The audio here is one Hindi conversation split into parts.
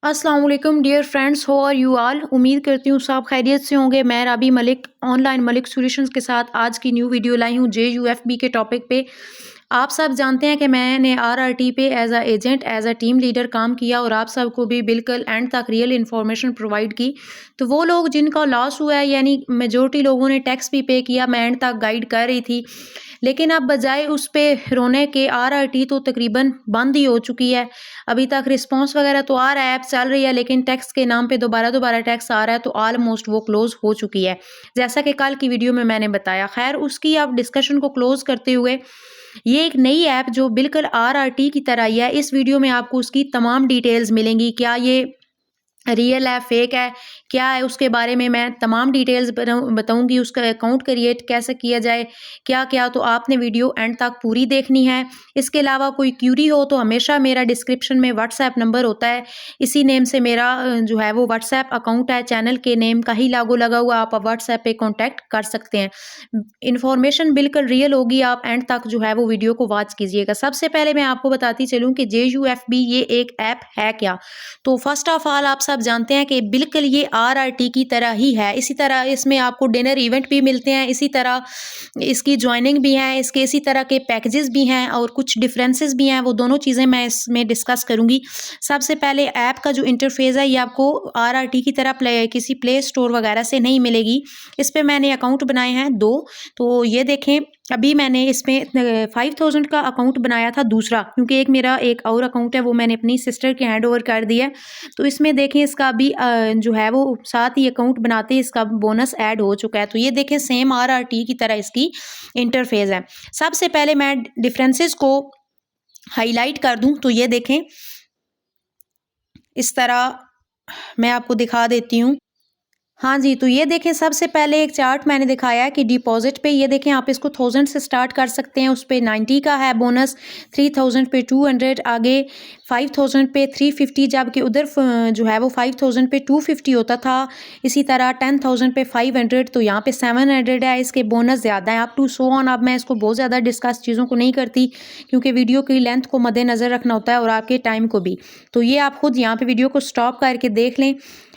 अस्सलाम वालेकुम dear friends, how are you all. उम्मीद करती हूँ सब खैरियत से होंगे। मैं राबी मलिक ऑनलाइन मलिक सॉल्यूशंस के साथ आज की न्यू वीडियो लाई हूँ JUFB के टॉपिक पे। आप सब जानते हैं कि मैंने RRT पे as a agent as a team leader काम किया और आप सबको भी बिल्कुल एंड तक रियल इन्फॉर्मेशन प्रोवाइड की। तो वो लोग जिनका लॉस हुआ है यानी मेजोरिटी लोगों ने टैक्स भी पे किया, मैं एंड तक गाइड कर रही थी। लेकिन अब बजाय उस पे रोने के RRT तो तकरीबन बंद ही हो चुकी है। अभी तक रिस्पॉन्स वगैरह तो आ रहा है, ऐप चल रही है, लेकिन टैक्स के नाम पे दोबारा टैक्स आ रहा है, तो ऑलमोस्ट वो क्लोज़ हो चुकी है, जैसा कि कल की वीडियो में मैंने बताया। ख़ैर उसकी अब डिस्कशन को क्लोज़ करते हुए ये एक नई ऐप जो बिल्कुल RRT की तरह ही है, इस वीडियो में आपको उसकी तमाम डिटेल्स मिलेंगी। क्या ये रियल है, फेक है, क्या है, उसके बारे में मैं तमाम डिटेल्स बताऊँगी। उसका अकाउंट क्रिएट कैसे किया जाए, क्या-क्या, तो आपने वीडियो एंड तक पूरी देखनी है। इसके अलावा कोई क्यूरी हो तो हमेशा मेरा डिस्क्रिप्शन में व्हाट्सएप नंबर होता है, इसी नेम से मेरा जो है वो व्हाट्सएप अकाउंट है, चैनल के नेम का ही लोगो लगा हुआ, आप व्हाट्सएप पे कॉन्टैक्ट कर सकते हैं। इन्फॉर्मेशन बिल्कुल रियल होगी, आप एंड तक जो है वो वीडियो को वॉच कीजिएगा। सबसे पहले मैं आपको बताती चलूँ कि JUFB ये एक ऐप है क्या? तो फर्स्ट ऑफ ऑल आप सब जानते हैं कि बिल्कुल ये RRT की तरह ही है। इसी तरह इसमें आपको डिनर इवेंट भी मिलते हैं, इसी तरह इसकी जॉइनिंग भी है, इसके इसी तरह के पैकेजेस भी हैं और कुछ डिफरेंसेस भी हैं, वो दोनों चीज़ें मैं इसमें डिस्कस करूँगी। सबसे पहले ऐप का जो इंटरफेस है ये आपको RRT की तरह किसी प्ले स्टोर वगैरह से नहीं मिलेगी। इस पे मैंने अकाउंट बनाए हैं 2, तो ये देखें। अभी मैंने इसमें 5000 का अकाउंट बनाया था दूसरा, क्योंकि मेरा एक और अकाउंट है वो मैंने अपनी सिस्टर के हैंड ओवर कर दिया है। तो इसमें देखें इसका अभी जो है वो साथ ही अकाउंट बनाते ही इसका बोनस ऐड हो चुका है। तो ये देखें सेम RRT की तरह इसकी इंटरफेस है। सबसे पहले मैं डिफरेंसेस को हाईलाइट कर दूं तो ये देखें, इस तरह मैं आपको दिखा देती हूँ। हाँ जी, तो ये देखें सबसे पहले एक चार्ट मैंने दिखाया है कि डिपॉज़िट पे ये देखें आप इसको 1000 से स्टार्ट कर सकते हैं, उस पे 90 का है बोनस, 3000 पे 200, आगे 5000 पे 350, जबकि उधर जो है वो 5000 पे 250 होता था। इसी तरह 10000 पे 500, तो यहाँ पे 700 है, इसके बोनस ज़्यादा है, अप टू सो ऑन। अब मैं इसको बहुत ज़्यादा डिस्कस चीज़ों को नहीं करती, क्योंकि वीडियो की लेंथ को मद्देनज़र रखना होता है और आपके टाइम को भी। तो ये आप खुद यहाँ पे वीडियो को स्टॉप करके देख लें।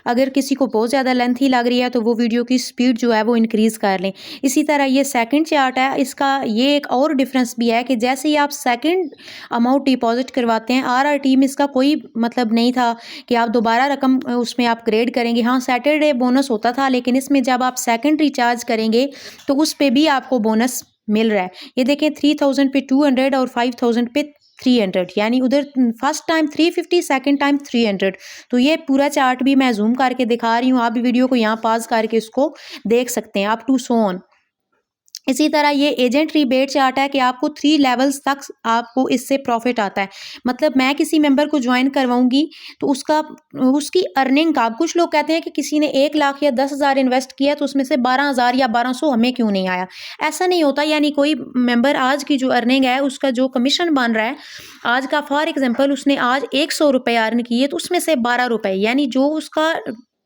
अगर किसी को बहुत ज़्यादा लेंथी लग रही है तो वो वीडियो की स्पीड जो है वो इंक्रीज़ कर लें। इसी तरह ये सेकंड चार्ट है, इसका ये एक और डिफरेंस भी है कि जैसे ही आप सेकंड अमाउंट डिपॉज़िट करवाते हैं, RRT में इसका कोई मतलब नहीं था कि आप दोबारा रकम उसमें अपग्रेड करेंगे। हाँ, सैटरडे बोनस होता था, लेकिन इसमें जब आप सेकंड रिचार्ज करेंगे तो उस पे भी आपको बोनस मिल रहा है। ये देखें 3000 पे 200 और 5000 पे 300, यानी उधर फर्स्ट टाइम 350, सेकंड टाइम 300। तो ये पूरा चार्ट भी मैं ज़ूम करके दिखा रही हूँ, आप भी वीडियो को यहाँ पॉज़ करके इसको देख सकते हैं, अप टू सो ऑन। इसी तरह ये एजेंट रिबेट चार्ट है कि आपको 3 लेवल्स तक आपको इससे प्रॉफिट आता है। मतलब मैं किसी मेंबर को ज्वाइन करवाऊँगी तो उसकी अर्निंग का, कुछ लोग कहते हैं कि किसी ने 1 लाख या 10,000 इन्वेस्ट किया तो उसमें से 12,000 या 1200 हमें क्यों नहीं आया? ऐसा नहीं होता, यानी कोई मेंबर आज की जो अर्निंग है उसका जो कमीशन बन रहा है, आज का फॉर एग्ज़ाम्पल उसने आज ₹100 अर्न किए तो उसमें से ₹12, यानी जो उसका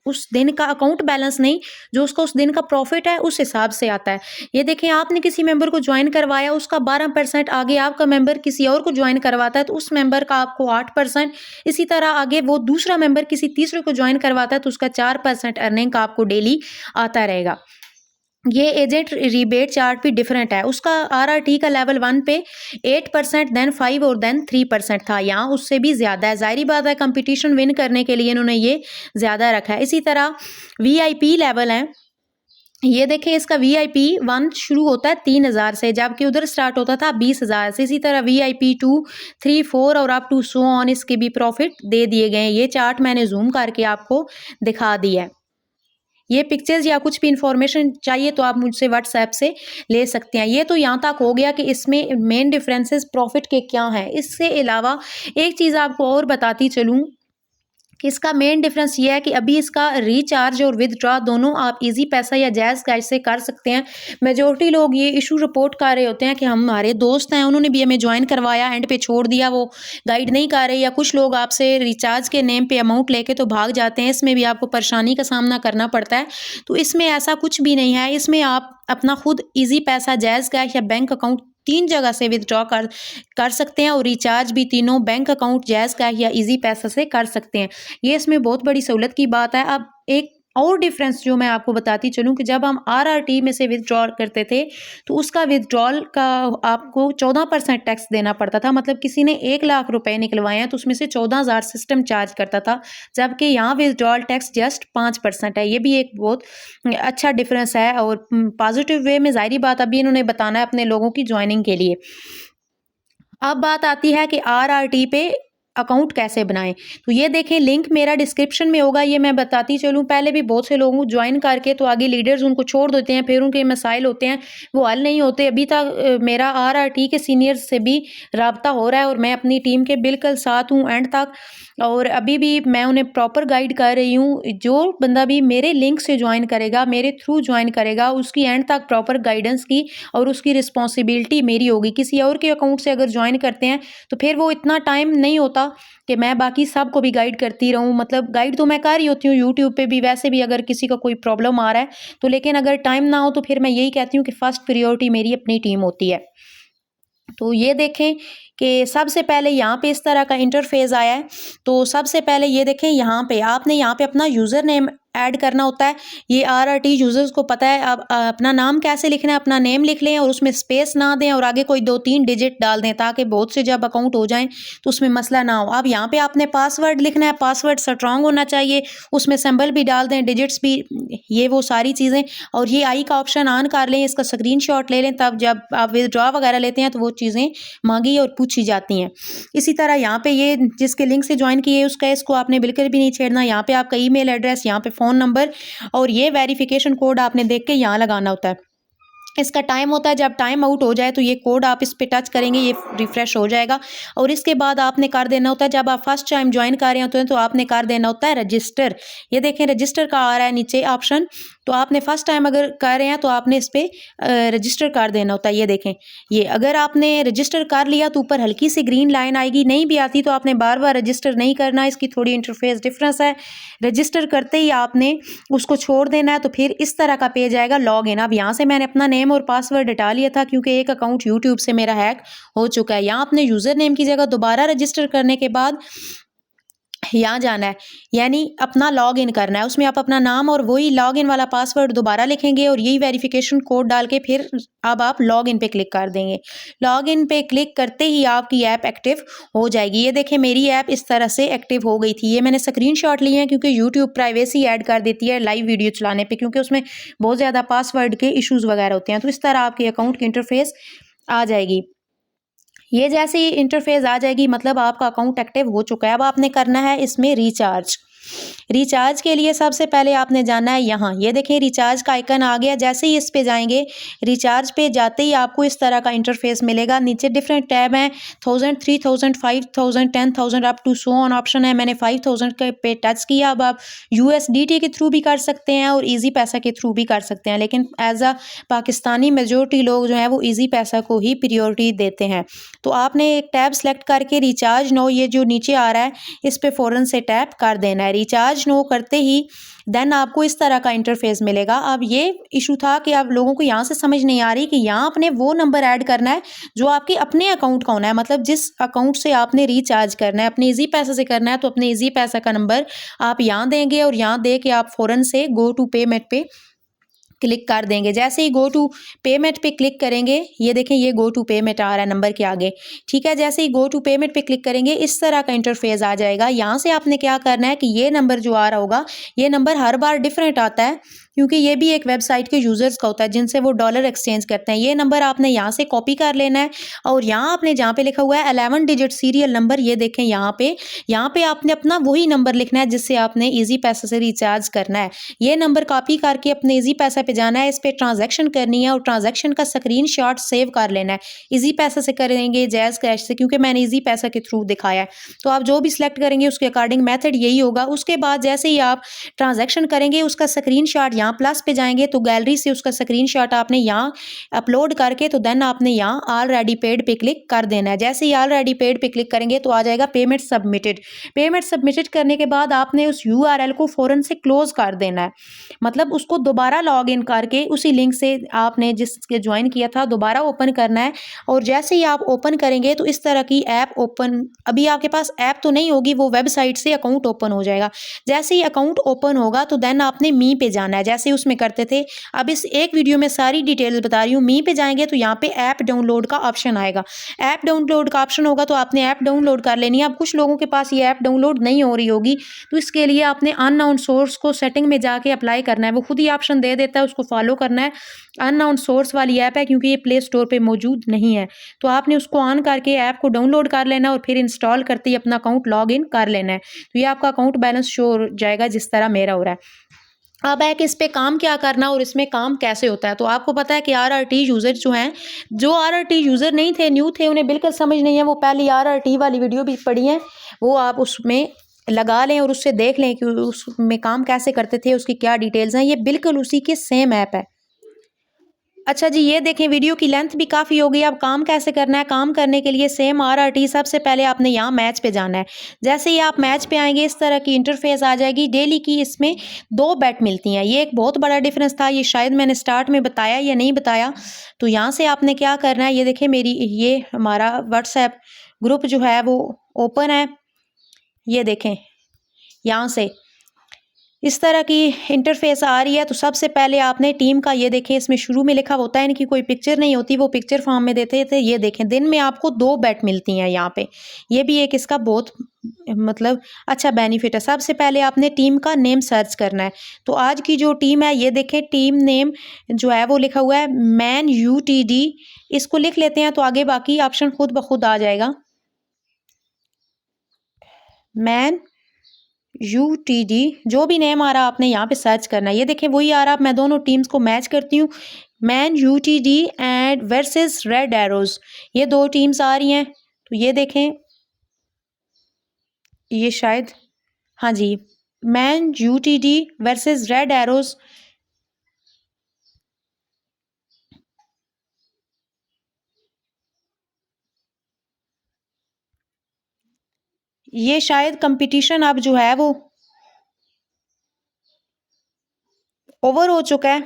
उस दिन का अकाउंट बैलेंस नहीं, जो उसका उस दिन का प्रॉफिट है उस हिसाब से आता है। ये देखें आपने किसी मेंबर को ज्वाइन करवाया, उसका 12% आगे आपका मेंबर किसी और को ज्वाइन करवाता है तो उस मेंबर का आपको 8%, इसी तरह आगे वो दूसरा मेंबर किसी तीसरे को ज्वाइन करवाता है तो उसका 4% अर्निंग का आपको डेली आता रहेगा। ये एजेंट रिबेट चार्ट भी डिफरेंट है, उसका RRT का लेवल 1 पे 8%, देन 5 और देन 3% था, यहाँ उससे भी ज़्यादा है। ज़ाहिर बात है कंपटीशन विन करने के लिए इन्होंने ये ज़्यादा रखा है। इसी तरह VIP लेवल है, ये देखें इसका VIP 1 शुरू होता है 3000 से, जबकि उधर स्टार्ट होता था 20,000 से। इसी तरह VIP 2, 3, 4 और अप टू सो ऑन, इसके भी प्रॉफिट दे दिए गए हैं। ये चार्ट मैंने जूम करके आपको दिखा दिया है। ये पिक्चर्स या कुछ भी इंफॉर्मेशन चाहिए तो आप मुझसे व्हाट्सएप से ले सकते हैं। ये तो यहाँ तक हो गया कि इसमें मेन डिफरेंसेस प्रॉफिट के क्या हैं। इससे अलावा एक चीज़ आपको और बताती चलूँ कि इसका मेन डिफरेंस ये है कि अभी इसका रिचार्ज और विथड्रॉ दोनों आप इजी पैसा या जायज़ कैश से कर सकते हैं। मेजॉरिटी लोग ये इशू रिपोर्ट कर रहे होते हैं कि हमारे दोस्त हैं, उन्होंने भी हमें ज्वाइन करवाया, एंड पे छोड़ दिया, वो गाइड नहीं कर रहे, या कुछ लोग आपसे रिचार्ज के नेम पे अमाउंट लेके तो भाग जाते हैं। इसमें भी आपको परेशानी का सामना करना पड़ता है। तो इसमें ऐसा कुछ भी नहीं है, इसमें आप अपना खुद ईजी पैसा, जायज़ कैश या बैंक अकाउंट 3 जगह से विथड्रॉ कर सकते हैं और रिचार्ज भी तीनों बैंक अकाउंट, जैज़ कैश या ईज़ी पैसा से कर सकते हैं। ये इसमें बहुत बड़ी सहूलत की बात है। अब एक और डिफरेंस जो मैं आपको बताती चलूँ कि जब हम आरआरटी में से विथड्रॉ करते थे, तो उसका विथड्रॉल का आपको 14% टैक्स देना पड़ता था। मतलब किसी ने 1 लाख रुपए निकलवाए हैं तो उसमें से 14,000 सिस्टम चार्ज करता था, जबकि यहाँ विथड्रॉल टैक्स जस्ट 5% है। ये भी एक बहुत अच्छा डिफरेंस है और पॉजिटिव वे में ज़ाहिर बात अभी इन्होंने बताना है अपने लोगों की जॉइनिंग के लिए। अब बात आती है कि आरआरटी पे अकाउंट कैसे बनाएं। तो ये देखें, लिंक मेरा डिस्क्रिप्शन में होगा, ये मैं बताती चलूँ। पहले भी बहुत से लोगों को ज्वाइन करके तो आगे लीडर्स उनको छोड़ देते हैं, फिर उनके मसाइल होते हैं वो हल नहीं होते। अभी तक मेरा आरआरटी के सीनियर्स से भी राब्ता हो रहा है और मैं अपनी टीम के बिल्कुल साथ हूँ एंड तक, और अभी भी मैं उन्हें प्रॉपर गाइड कर रही हूँ। जो बंदा भी मेरे लिंक से ज्वाइन करेगा, मेरे थ्रू ज्वाइन करेगा, उसकी एंड तक प्रॉपर गाइडेंस की और उसकी रिस्पॉन्सिबिलिटी मेरी होगी। किसी और के अकाउंट से अगर ज्वाइन करते हैं तो फिर वो इतना टाइम नहीं होता कि मैं बाकी सबको भी गाइड करती रहूँ। मतलब गाइड तो मैं कर रही होती हूँ यूट्यूब पे भी, वैसे भी अगर किसी का कोई प्रॉब्लम आ रहा है तो, लेकिन अगर टाइम ना हो तो फिर मैं यही कहती हूँ कि फर्स्ट प्रायोरिटी मेरी अपनी टीम होती है। तो ये देखें कि सबसे पहले यहाँ पे इस तरह का इंटरफेस आया है। तो सबसे पहले ये देखें, यहाँ पे आपने यहाँ पे अपना यूज़र नेम ऐड करना होता है। ये आरआरटी यूजर्स को पता है। अब अपना नाम कैसे लिखना है, अपना नेम लिख लें और उसमें स्पेस ना दें और आगे कोई 2-3 डिजिट डाल दें, ताकि बहुत से जब अकाउंट हो जाएं तो उसमें मसला ना हो। अब यहाँ पे आपने पासवर्ड लिखना है, पासवर्ड स्ट्रॉन्ग होना चाहिए, उसमें सिंबल भी डाल दें, डिजिट्स भी, ये वो सारी चीज़ें। और ये आई का ऑप्शन ऑन कर लें, इसका स्क्रीनशॉट ले लें, तब जब आप विदड्रॉ वगैरह लेते हैं तो वो चीज़ें मांगी और पूछी जाती हैं। इसी तरह यहाँ पे ये जिसके लिंक से ज्वाइन किए उसका, इसको आपने बिल्कुल भी नहीं छेड़ना। यहाँ पे आपका ईमेल एड्रेस, यहाँ पे फ़ोन नंबर और ये वेरिफिकेशन कोड आपने देख के यहाँ लगाना होता है। इसका टाइम होता है, जब टाइम आउट हो जाए तो ये कोड आप इस पे टच करेंगे, ये रिफ्रेश हो जाएगा। और इसके बाद आपने कर देना होता है, जब आप फर्स्ट टाइम ज्वाइन कर रहे होते हैं तो आपने कर देना होता है रजिस्टर। ये देखें रजिस्टर का आ रहा है नीचे ऑप्शन, तो आपने फर्स्ट टाइम अगर कर रहे हैं तो आपने इस पर रजिस्टर कर देना होता है। ये देखें, ये अगर आपने रजिस्टर कर लिया तो ऊपर हल्की सी ग्रीन लाइन आएगी, नहीं भी आती तो आपने बार बार रजिस्टर नहीं करना। इसकी थोड़ी इंटरफेस डिफरेंस है। रजिस्टर करते ही आपने उसको छोड़ देना है, तो फिर इस तरह का पेज आएगा लॉग इन। अब यहाँ से मैंने अपना नेम और पासवर्ड हटा लिया था क्योंकि एक अकाउंट यूट्यूब से मेरा हैक हो चुका है। यहाँ अपने यूज़र नेम की जगह दोबारा रजिस्टर करने के बाद यहाँ जाना है, यानी अपना लॉग इन करना है। उसमें आप अपना नाम और वही लॉग इन वाला पासवर्ड दोबारा लिखेंगे और यही वेरिफिकेशन कोड डाल के फिर अब आप लॉग इन पे क्लिक कर देंगे। लॉग इन पे क्लिक करते ही आपकी ऐप एक्टिव हो जाएगी। ये देखें मेरी ऐप इस तरह से एक्टिव हो गई थी। ये मैंने स्क्रीनशॉट लिए हैं क्योंकि यूट्यूब प्राइवेसी ऐड कर देती है लाइव वीडियो चलाने पर, क्योंकि उसमें बहुत ज़्यादा पासवर्ड के इशूज़ वगैरह होते हैं। तो इस तरह आपके अकाउंट की इंटरफेस आ जाएगी। ये जैसे ही इंटरफेस आ जाएगी मतलब आपका अकाउंट एक्टिव हो चुका है। अब आपने करना है इसमें रिचार्ज। रिचार्ज के लिए सबसे पहले आपने जाना है यहाँ, ये देखें रिचार्ज का आइकन आ गया। जैसे ही इस पे जाएंगे, रिचार्ज पे जाते ही आपको इस तरह का इंटरफेस मिलेगा। नीचे डिफरेंट टैब हैं, 1000, 3000, 5000, 10,000 up to so on option है। मैंने 5000 के पे टच किया। अब आप USDT के थ्रू भी कर सकते हैं और ईजी पैसा के थ्रू भी कर सकते हैं, लेकिन एज अ पाकिस्तानी मेजोरिटी लोग जो है वो ईजी पैसा को ही प्रियोरिटी देते हैं। तो आपने एक टैब सेलेक्ट करके रिचार्ज नो, ये जो नीचे आ रहा है इस पे फ़ौरन से टैप कर देना है। रिचार्ज नो करते ही देन आपको इस तरह का इंटरफेस मिलेगा। अब ये इशू था कि आप लोगों को यहाँ से समझ नहीं आ रही कि यहाँ आपने वो नंबर ऐड करना है जो आपके अपने अकाउंट का होना है। मतलब जिस अकाउंट से आपने रिचार्ज करना है, अपने ईजी पैसा से करना है, तो अपने ईजी पैसा का नंबर आप यहाँ देंगे और यहाँ दे के आप फ़ौरन से गो टू पेमेंट पे क्लिक कर देंगे। जैसे ही गो टू पेमेंट पे क्लिक करेंगे, ये देखें ये गो टू पेमेंट आ रहा है नंबर के आगे, ठीक है। जैसे ही गो टू पेमेंट पे क्लिक करेंगे इस तरह का इंटरफेस आ जाएगा। यहाँ से आपने क्या करना है कि ये नंबर जो आ रहा होगा, ये नंबर हर बार डिफरेंट आता है क्योंकि ये भी एक वेबसाइट के यूज़र्स का होता है जिनसे वो डॉलर एक्सचेंज करते हैं। ये नंबर आपने यहाँ से कॉपी कर लेना है और यहाँ आपने जहाँ पे लिखा हुआ है 11 डिजिट सीरियल नंबर, ये देखें यहाँ पे आपने अपना वही नंबर लिखना है जिससे आपने ईजी पैसा से रिचार्ज करना है। ये नंबर कॉपी करके अपने ईजी पैसा पे जाना है, इस पर ट्रांजैक्शन करनी है और ट्रांजैक्शन का स्क्रीनशॉट सेव कर लेना है। ईजी पैसा से करेंगे, जैज़ कैश से, क्योंकि मैंने ईजी पैसा के थ्रू दिखाया है। तो आप जो भी सिलेक्ट करेंगे उसके अकॉर्डिंग मेथड यही होगा। उसके बाद जैसे ही आप ट्रांजैक्शन करेंगे उसका स्क्रीनशॉट यहाँ प्लस पे जाएंगे तो गैलरी से उसका स्क्रीनशॉट आपने यहाँ अपलोड करके तो देन आपने यहाँ ऑलरेडी पेड पे क्लिक कर देना है। जैसे ही ऑलरेडी पेड पे क्लिक करेंगे तो आ जाएगा पेमेंट सबमिटेड। पेमेंट सबमिटेड करने के बाद आपने उस यूआरएल को फ़ौरन से क्लोज कर देना है, मतलब उसको दोबारा लॉग इन करके उसी लिंक से आपने जिसके ज्वाइन किया था दोबारा ओपन करना है। और जैसे ही आप ओपन करेंगे तो इस तरह की ऐप ओपन, अभी आपके पास ऐप तो नहीं होगी, वो वेबसाइट से अकाउंट ओपन हो जाएगा। जैसे ही अकाउंट ओपन होगा तो देन आपने मी पे जाना है, जैसे उसमें करते थे। अब इस एक वीडियो में सारी डिटेल्स बता रही हूँ। मी पे जाएंगे तो यहाँ पे ऐप डाउनलोड का ऑप्शन आएगा। ऐप डाउनलोड का ऑप्शन होगा तो आपने ऐप डाउनलोड कर लेनी है। अब कुछ लोगों के पास ये ऐप डाउनलोड नहीं हो रही होगी तो इसके लिए आपने अननोन सोर्स को सेटिंग में जाके अप्लाई करना है। वो खुद ही ऑप्शन दे देता है, उसको फॉलो करना है। अननोन सोर्स वाली ऐप है क्योंकि ये प्ले स्टोर पे मौजूद नहीं है, तो आपने उसको ऑन करके ऐप को डाउनलोड कर लेना और फिर इंस्टॉल करते ही अपना अकाउंट लॉग इन कर लेना है। तो ये आपका अकाउंट बैलेंस शो हो जाएगा जिस तरह मेरा हो रहा है। अब है कि इस पे काम क्या करना और इसमें काम कैसे होता है। तो आपको पता है कि आरआरटी यूज़र जो हैं, जो आरआरटी यूज़र नहीं थे, न्यू थे, उन्हें बिल्कुल समझ नहीं है, वो पहली आरआरटी वाली वीडियो भी पढ़ी है, वो आप उसमें लगा लें और उससे देख लें कि उसमें काम कैसे करते थे, उसकी क्या डिटेल्स हैं। ये बिल्कुल उसी के सेम ऐप है। अच्छा जी, ये देखें वीडियो की लेंथ भी काफ़ी हो गई। अब काम कैसे करना है? काम करने के लिए सेम आरआरटी, सबसे पहले आपने यहाँ मैच पे जाना है। जैसे ही आप मैच पे आएंगे इस तरह की इंटरफेस आ जाएगी। डेली की इसमें 2 बेट मिलती हैं, ये एक बहुत बड़ा डिफरेंस था, ये शायद मैंने स्टार्ट में बताया या नहीं बताया। तो यहाँ से आपने क्या करना है, ये देखें मेरी ये हमारा व्हाट्सएप ग्रुप जो है वो ओपन है। ये देखें यहाँ से इस तरह की इंटरफेस आ रही है। तो सबसे पहले आपने टीम का, ये देखें इसमें शुरू में लिखा होता है, इनकी कोई पिक्चर नहीं होती, वो पिक्चर फॉर्म में देते थे। ये देखें दिन में आपको 2 बेट मिलती हैं यहाँ पे, ये भी एक इसका बहुत मतलब अच्छा बेनिफिट है। सबसे पहले आपने टीम का नेम सर्च करना है। तो आज की जो टीम है, ये देखें टीम नेम जो है वो लिखा हुआ है मैन यूटीडी, इसको लिख लेते हैं तो आगे बाकी ऑप्शन खुद ब खुद आ जाएगा। मैन यूटीडी, जो भी नेम आ रहा आपने यहाँ पे सर्च करना है। ये देखें वही आ रहा, मैं दोनों टीम्स को मैच करती हूँ, man UTD and versus Red Arrows, ये 2 टीम्स आ रही हैं। तो ये देखें, ये शायद, हाँ जी, Man UTD versus Red Arrows, ये शायद कंपटीशन अब जो है वो ओवर हो चुका है।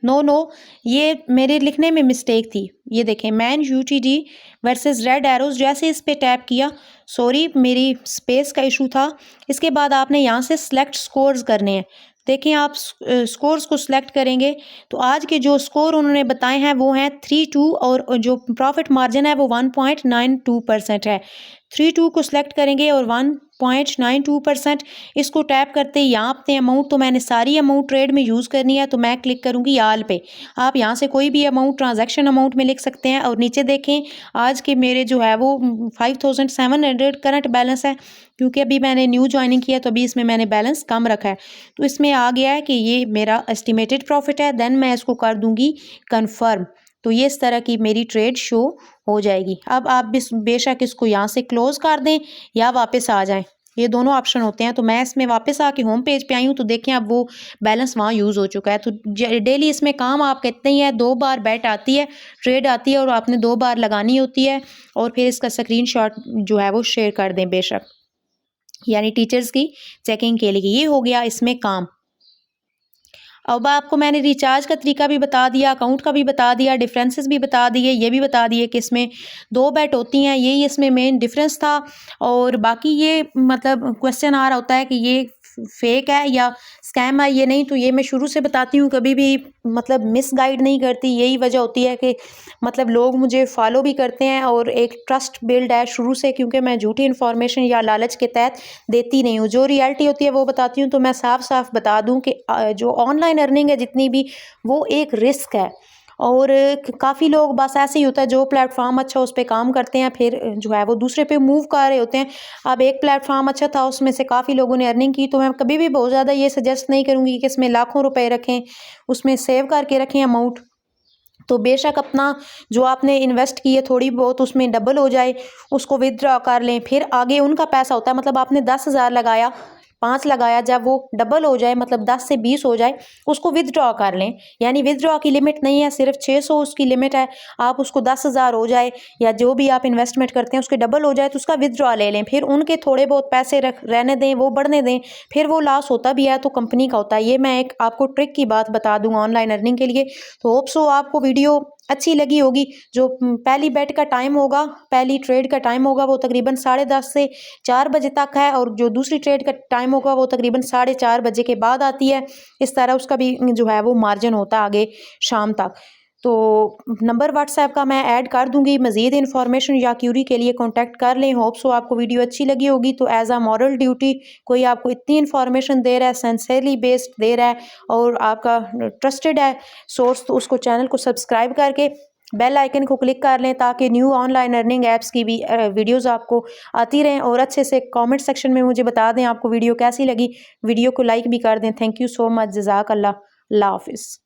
नो नो, ये मेरे लिखने में मिस्टेक थी। ये देखें man UTD versus Red arrows, जैसे इस पे टैप किया, सॉरी मेरी स्पेस का इशू था। इसके बाद आपने यहाँ से सेलेक्ट स्कोर्स करने हैं। देखें आप स्कोर्स को सिलेक्ट करेंगे तो आज के जो स्कोर उन्होंने बताए हैं वो हैं 3-2 और जो प्रॉफिट मार्जिन है वो 1.92% है। 3-2 को सिलेक्ट करेंगे और 1.92%, इसको टैप करते ही यहाँ अपने अमाउंट, तो मैंने सारी अमाउंट ट्रेड में यूज़ करनी है तो मैं क्लिक करूँगी आल पे। आप यहाँ से कोई भी अमाउंट ट्रांजैक्शन अमाउंट में लिख सकते हैं। और नीचे देखें आज के मेरे जो है वो 5700 करंट बैलेंस है, क्योंकि अभी मैंने न्यू ज्वाइनिंग किया तो अभी इसमें मैंने बैलेंस कम रखा है। तो इसमें आ गया है कि ये मेरा एस्टिमेटेड प्रॉफिट है, देन मैं इसको कर दूँगी कन्फर्म। तो ये इस तरह की मेरी ट्रेड शो हो जाएगी। अब आप बेशक इसको यहाँ से क्लोज कर दें या वापस आ जाएं, ये दोनों ऑप्शन होते हैं। तो मैं इसमें वापस आके होम पेज पे आई हूँ तो देखें अब वो बैलेंस वहाँ यूज़ हो चुका है। तो डेली इसमें काम आप कहते ही है, 2 बार बैट आती है, ट्रेड आती है और आपने 2 बार लगानी होती है और फिर इसका स्क्रीनशॉट जो है वो शेयर कर दें बेशक, यानी टीचर्स की चेकिंग के लिए। ये हो गया इसमें काम। अब आपको मैंने रिचार्ज का तरीका भी बता दिया, अकाउंट का भी बता दिया, डिफरेंसेस भी बता दिए, ये भी बता दिए कि इसमें 2 बेट होती हैं, यही इसमें मेन डिफरेंस था। और बाकी ये मतलब क्वेश्चन आ रहा होता है कि ये फेक है या स्कैम है, ये नहीं, तो ये मैं शुरू से बताती हूँ, कभी भी मतलब मिस गाइड नहीं करती। यही वजह होती है कि मतलब लोग मुझे फॉलो भी करते हैं और एक ट्रस्ट बिल्ड है शुरू से, क्योंकि मैं झूठी इन्फॉर्मेशन या लालच के तहत देती नहीं हूँ, जो रियलिटी होती है वो बताती हूँ। तो मैं साफ साफ बता दूँ कि जो ऑनलाइन अर्निंग है जितनी भी, वो एक रिस्क है। और काफ़ी लोग बस ऐसे ही होता है, जो प्लेटफॉर्म अच्छा उस पर काम करते हैं फिर जो है वो दूसरे पे मूव कर रहे होते हैं। अब एक प्लेटफॉर्म अच्छा था, उसमें से काफ़ी लोगों ने अर्निंग की, तो मैं कभी भी बहुत ज़्यादा ये सजेस्ट नहीं करूँगी कि इसमें लाखों रुपए रखें, उसमें सेव करके रखें अमाउंट। तो बेशक अपना जो आपने इन्वेस्ट की है थोड़ी बहुत उसमें डबल हो जाए, उसको विथड्रॉ कर लें। फिर आगे उनका पैसा होता है, मतलब आपने 10,000 लगाया, 5 लगाया, जब वो डबल हो जाए मतलब 10 से 20 हो जाए, उसको विथड्रॉ कर लें। यानी विथड्रॉ की लिमिट नहीं है, सिर्फ 600 उसकी लिमिट है। आप उसको 10,000 हो जाए या जो भी आप इन्वेस्टमेंट करते हैं उसके डबल हो जाए तो उसका विथड्रॉ ले लें। फिर उनके थोड़े बहुत पैसे रहने दें, वो बढ़ने दें। फिर वो लॉस होता भी है तो कंपनी का होता है। ये मैं एक आपको ट्रिक की बात बता दूँ ऑनलाइन अर्निंग के लिए। तो होप सो आपको वीडियो अच्छी लगी होगी। जो पहली बेट का टाइम होगा, पहली ट्रेड का टाइम होगा, वो तकरीबन 10:30 से 4 बजे तक है, और जो दूसरी ट्रेड का टाइम होगा वो तकरीबन 4:30 बजे के बाद आती है। इस तरह उसका भी जो है वो मार्जिन होता है आगे शाम तक। तो नंबर व्हाट्सएप का मैं ऐड कर दूंगी। मज़ीद इन्फॉर्मेशन या क्यूरी के लिए कॉन्टैक्ट कर लें। होप सो आपको वीडियो अच्छी लगी होगी। तो एज अ मॉरल ड्यूटी, कोई आपको इतनी इन्फॉर्मेशन दे रहा है, सेंसियरली बेस्ड दे रहा है और आपका ट्रस्टेड है सोर्स, तो उसको चैनल को सब्सक्राइब करके बेल आइकन को क्लिक कर लें ताकि न्यू ऑनलाइन अर्निंग ऐप्स की भी वीडियोस आपको आती रहें। और अच्छे से कमेंट सेक्शन में मुझे बता दें आपको वीडियो कैसी लगी। वीडियो को लाइक भी कर दें। Thank you so much. जज़ाकल्लाह। अल्लाह हाफिज़।